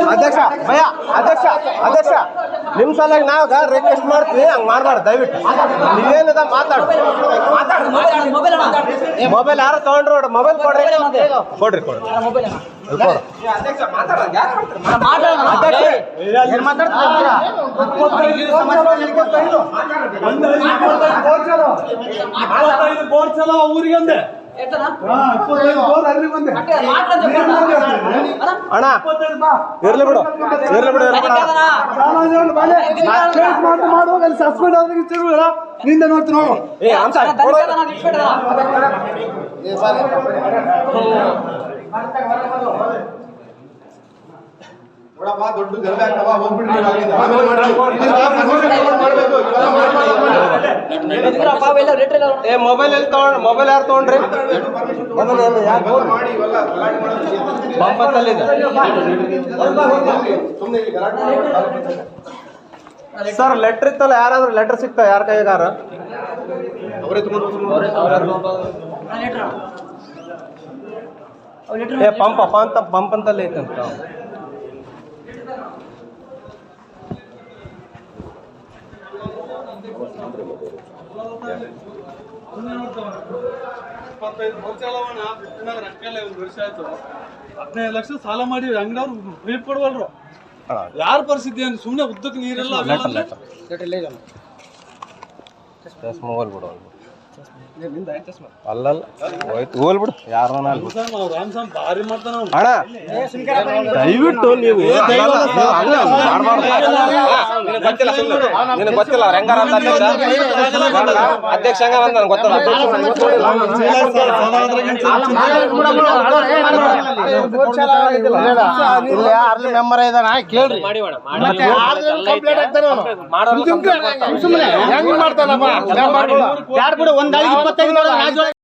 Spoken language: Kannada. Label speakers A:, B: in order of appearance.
A: ಅಧ್ಯಕ್ಷ ಭಯ ಅಧ್ಯಕ್ಷ ಅಧ್ಯಕ್ಷ ನಿಮ್ ಸಲಾಗಿ ನಾವ್ ರಿಕ್ವೆಸ್ಟ್ ಮಾಡ್ತೀವಿ ಹಂಗ್ ಮಾಡ್ಬಾರ್ದು ದಯವಿಟ್ಟು ನೀವೇನದ ಮಾತಾಡು ಮೊಬೈಲ್ ಯಾರು ತಗೊಂಡ್ರು ಮೊಬೈಲ್ ಕೊಡ್ರಿ ಕೊಡ್ರಿ ಕೊಡ್ರಿ
B: ಊರಿಗೆ
A: ಅಣ್ಣ ಇರ್ಲಿ ಬಿಡು ಇರ್ಲಿ ಬಿಡು
B: ಸಸ್ಪೆಂಡ್ ಆದ್ರೆ ನಿಂದ ನೋಡ್ತೀನಿ ದೊಡ್ಡ ಗರ್ಭ ಆಗ್ತಾವ
A: ಮೊಬೈಲ್ ಎಲ್ಲಿ ತಗೊಂಡ್ ಮೊಬೈಲ್ ಯಾರು ತಗೊಂಡ್ರಿ ಸರ್ ಲೆಟರ್ ಇತ್ತಲ್ಲ ಯಾರಾದ್ರೂ ಲೆಟರ್ ಸಿಗ್ತಾವ ಯಾರ ಕೈಗಾರ ಅವರೇ ಪಂಪ್ ಅಂತಲ್ಲಿ ಐತಂತ
B: ವರ್ಷ ಆಯ್ತು 15 ಲಕ್ಷ ಸಾಲ ಮಾಡಿ ಅಂಗಡವ್ರು ಫ್ರೀ ಕೊಡ್ವಲ್ರು ಯಾರ ಪರಿಸ್ಥಿತಿ ಏನು ಸುಮ್ಮನೆ ಉದ್ದಕ್ಕೆ ನೀರೆಲ್ಲ
A: ಮೊಬೈಲ್ ಬಿಡು ಅಲ್ಲಲ್ಲ ಹೋಯ್ತು ಹೋಲ್ ಬಿಡು ಯಾರನ್ನ
B: ಭಾರಿ ಮಾಡ್ತಾನ
A: ಅಣ್ಣ ದಯವಿಟ್ಟು ನೀವು ನಿನಗೆ ಗೊತ್ತಿಲ್ಲ ಹೆಂಗಾರ ಅಧ್ಯಕ್ಷ ಹೆಂಗಾರ ಅಂತ ನನಗೆ ಗೊತ್ತಿಲ್ಲ ಇಲ್ಲಿ ಅರ್ಲಿ ಮೆಂಬರ್ ಇದಾನ ಕೇಳ್ರಿ
C: ಮಾಡ್ತಾನಪ್ಪ 25